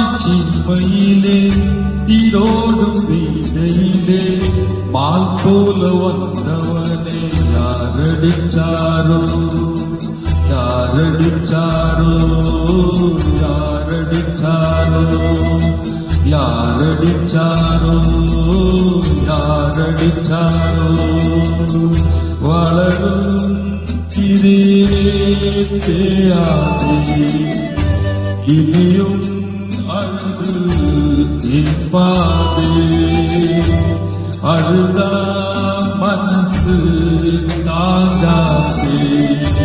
தேன்பாடிச்சிமையிலே தீரோடும் வீதையிலே பால் போல வந்தவனே யாரடிச்சாரோ யாரடிச்சாரோ யாரடிச்சாரோ யாரடிச்சாரோ யாரடிச்சாரோ வளரும் இதேயாதே இனியும் அழுது நிற்பாதே அழுதா மனசு தாங்காதே